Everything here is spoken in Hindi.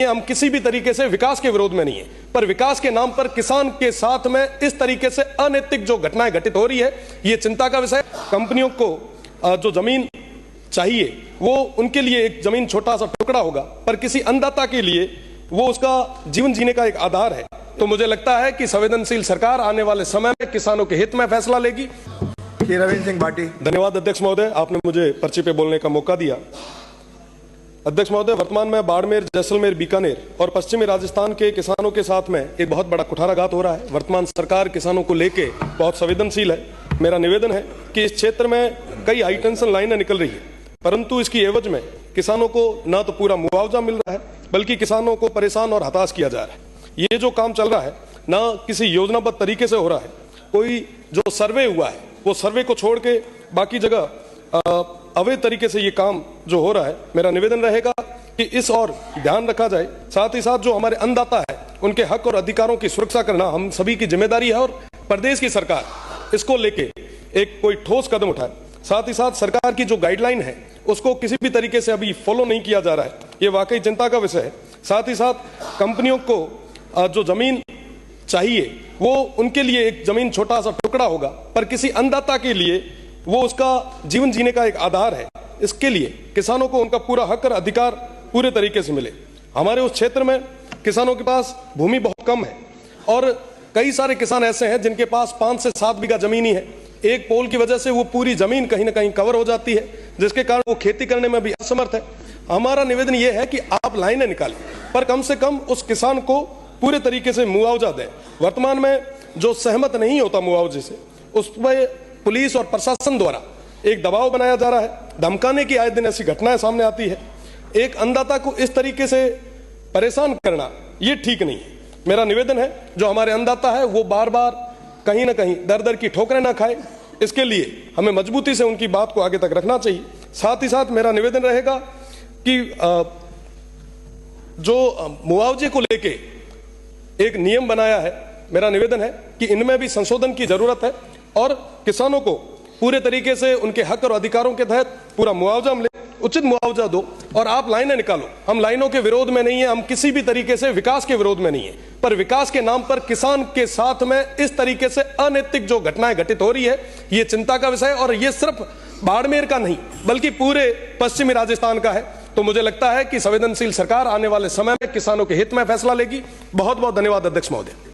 हम किसी भी तरीके से विकास के विरोध में नहीं है, पर विकास के नाम पर किसान के साथ में इस तरीके से अनैतिक जो घटनाएं घटित हो रही है, ये चिंता का विषय। कंपनियों को जो जमीन चाहिए वो उनके लिए एक जमीन छोटा सा टुकड़ा होगा, पर किसी अन्नदाता के लिए वो उसका जीवन जीने का एक आधार है। तो मुझे लगता है कि संवेदनशील सरकार आने वाले समय में किसानों के हित में फैसला लेगी। रविंद्र सिंह भाटी। धन्यवाद अध्यक्ष महोदय, आपने मुझे पर्ची पे बोलने का मौका दिया। अध्यक्ष महोदय, वर्तमान में बाड़मेर, जैसलमेर, बीकानेर और पश्चिमी राजस्थान के किसानों के साथ में एक बहुत बड़ा कुठाराघात हो रहा है। वर्तमान सरकार किसानों को लेके बहुत संवेदनशील है। मेरा निवेदन है कि इस क्षेत्र में कई हाई टेंशन लाइनें निकल रही है, परंतु इसकी एवज में किसानों को न तो पूरा मुआवजा मिल रहा है, बल्कि किसानों को परेशान और हताश किया जा रहा है। ये जो काम चल रहा है न किसी योजनाबद्ध तरीके से हो रहा है। कोई जो सर्वे हुआ है वो सर्वे को छोड़ के बाकी जगह अवैध तरीके से ये काम जो हो रहा है। मेरा निवेदन रहेगा कि इस और ध्यान रखा जाए। साथ ही साथ जो हमारे अन्नदाता है उनके हक और अधिकारों की सुरक्षा करना हम सभी की जिम्मेदारी है, और प्रदेश की सरकार इसको लेके एक कोई ठोस कदम उठाए। साथ ही साथ सरकार की जो गाइडलाइन है उसको किसी भी तरीके से अभी फॉलो नहीं किया जा रहा है, ये वाकई चिंता का विषय है। साथ ही साथ कंपनियों को जो जमीन चाहिए वो उनके लिए एक जमीन छोटा सा टुकड़ा होगा, पर किसी अन्नदाता के लिए वो उसका जीवन जीने का एक आधार है। इसके लिए किसानों को उनका पूरा हक और अधिकार पूरे तरीके से मिले। हमारे उस क्षेत्र में किसानों के पास भूमि बहुत कम है, और कई सारे किसान ऐसे हैं जिनके पास 5 से 7 बीघा जमीन ही है। एक पोल की वजह से वो पूरी जमीन कहीं ना कहीं कवर हो जाती है, जिसके कारण वो खेती करने में भी असमर्थ है। हमारा निवेदन ये है कि आप लाइनें निकालें, पर कम से कम उस किसान को पूरे तरीके से मुआवजा दें। वर्तमान में जो सहमत नहीं होता मुआवजे से, उस पर पुलिस और प्रशासन द्वारा एक दबाव बनाया जा रहा है, धमकाने की आए दिन ऐसी घटनाएं सामने आती है। एक अन्नदाता को इस तरीके से परेशान करना ये ठीक नहीं है। मेरा निवेदन है जो हमारे अन्नदाता है वो बार बार कहीं ना कहीं दर दर की ठोकरें ना खाए, इसके लिए हमें मजबूती से उनकी बात को आगे तक रखना चाहिए। साथ ही साथ मेरा निवेदन रहेगा कि जो मुआवजे को लेके एक नियम बनाया है, मेरा निवेदन है कि इनमें भी संशोधन की जरूरत है, और किसानों को पूरे तरीके से उनके हक और अधिकारों के तहत पूरा मुआवजा मिले, उचित मुआवजा दो। और आप लाइनें निकालो, हम लाइनों के विरोध में नहीं है, हम किसी भी तरीके से विकास के विरोध में नहीं है, पर विकास के नाम पर किसान के साथ में इस तरीके से अनैतिक जो घटनाएं घटित हो रही है, ये चिंता का विषय है। और ये सिर्फ बाड़मेर का नहीं बल्कि पूरे पश्चिमी राजस्थान का है। तो मुझे लगता है कि संवेदनशील सरकार आने वाले समय में किसानों के हित में फैसला लेगी। बहुत बहुत धन्यवाद अध्यक्ष महोदय।